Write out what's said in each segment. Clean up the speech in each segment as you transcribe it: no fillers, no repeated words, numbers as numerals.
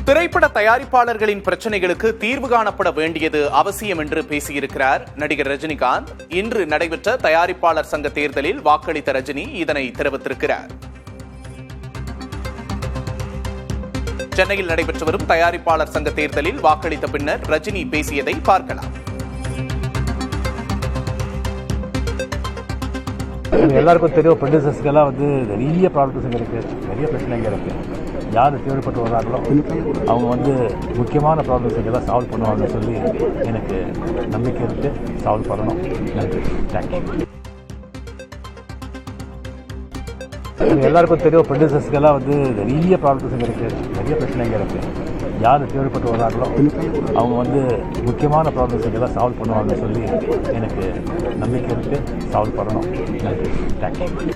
திரைப்பட தயாரிப்பாளர்களின் பிரச்சனைகளுக்கு தீர்வு காணப்பட வேண்டியது அவசியம் என்று பேசியிருக்கிறார் நடிகர் ரஜினிகாந்த். இன்று நடைபெற்ற தயாரிப்பாளர் சங்க தேர்தலில் வாக்களித்த ரஜினி இதனை தெரிவித்திருக்கிறார். சென்னையில் நடைபெற்று வரும் தயாரிப்பாளர் சங்க தேர்தலில் வாக்களித்த பின்னர் ரஜினி பேசியதை பார்க்கலாம். எல்லாருக்கும் தெரியும், ப்ரொடியூசர்ஸ்க்கெல்லாம் நிறைய ப்ராப்ளம்ஸ் இருக்கு, நிறைய பிரச்சனைங்க இருக்கு. யார் தேவைப்பட்டு வர்றாங்களோ அவங்க முக்கியமான ப்ராப்ளம்ஸ் எல்லாம் சால்வ் பண்ணுவாங்கன்னு சொல்லி எனக்கு நம்பிக்கை இருக்கு. சால்வ் பண்ணணும். நன்றி, தேங்க்யூ. எல்லாருக்கும் தெரியும், ப்ரொடியூசர்ஸ்க்கெல்லாம் நிறைய ப்ராப்ளம்ஸ் இருக்கு, நிறைய பிரச்சனைங்க இருக்கு. யார் தேவைப்பட்டு வர்றாங்களோ அவங்க முக்கியமான ப்ராப்ளம்ஸ் எல்லாம் சால்வ் பண்ணுவாங்கன்னு சொல்லி எனக்கு நம்பிக்கை இருக்கு. சால்வ் பண்ணணும். நன்றி, தேங்க்யூ.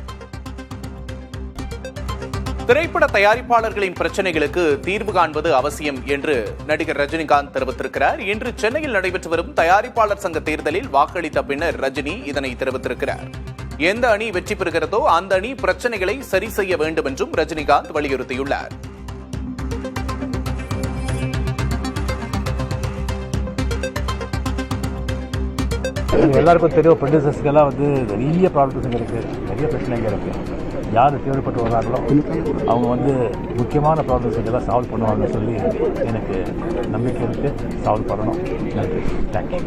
திரைப்பட தயாரிப்பாளர்களின் பிரச்சனைகளுக்கு தீர்வு காண்பது அவசியம் என்று நடிகர் ரஜினிகாந்த் தெரிவித்திருக்கிறார். இன்று சென்னையில் நடைபெற்று வரும் தயாரிப்பாளர் சங்க தேர்தலில் வாக்களித்த பின்னர் ரஜினி இதனை தெரிவித்திருக்கிறார். எந்த அணி வெற்றி பெறுகிறதோ அந்த அணி பிரச்சனைகளை சரி செய்ய வேண்டும் என்றும் ரஜினிகாந்த் வலியுறுத்தியுள்ளார். எல்லாருக்கும் தெரியும், ப்ரொடியூசர்ஸ்க்கெல்லாம் நிறைய ப்ராப்ளம்ஸ் இருக்கு, நிறைய பிரச்சனைங்க இருக்கு. யார் தேவைப்பட்டு வர்றாங்களோ அவங்க முக்கியமான ப்ராப்ளம்ஸ் எல்லாம் சால்வ் பண்ணுவாங்கன்னு சொல்லி எனக்கு நம்பிக்கை இருக்கு. சால்வ் பண்ணணும். நன்றி, தேங்க்யூ.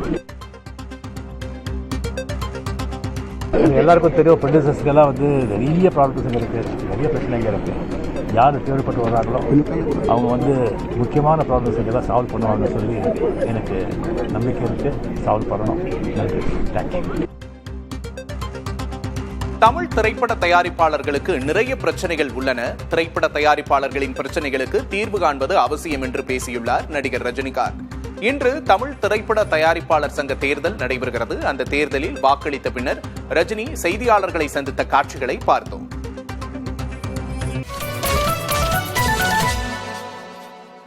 எல்லாருக்கும் தெரியும், ப்ரொடியூசர்ஸ்க்கெல்லாம் நிறைய ப்ராப்ளம்ஸ் இருக்கு, நிறைய பிரச்சனைங்க இருக்கு. யார் தேவைப்பட்டு வர்றாங்களோ அவங்க முக்கியமான ப்ராப்ளம்ஸ் எல்லாம் சால்வ் பண்ணுவாங்கன்னு சொல்லி எனக்கு நம்பிக்கை இருக்கு. சால்வ் பண்ணணும். நன்றி, தேங்க்யூ. தமிழ் திரைப்பட தயாரிப்பாளர்களுக்கு நிறைய பிரச்சனைகள் உள்ளன. திரைப்பட தயாரிப்பாளர்களின் பிரச்சனைகளுக்கு தீர்வு காண்பது அவசியம் என்று பேசியுள்ளார் நடிகர் ரஜினிகாந்த். இன்று தமிழ் திரைப்பட தயாரிப்பாளர் சங்க தேர்தல் நடைபெறுகிறது. அந்த தேர்தலில் வாக்களித்த பின்னர் ரஜினி செய்தியாளர்களை சந்தித்த காட்சிகளை பார்த்தோம்.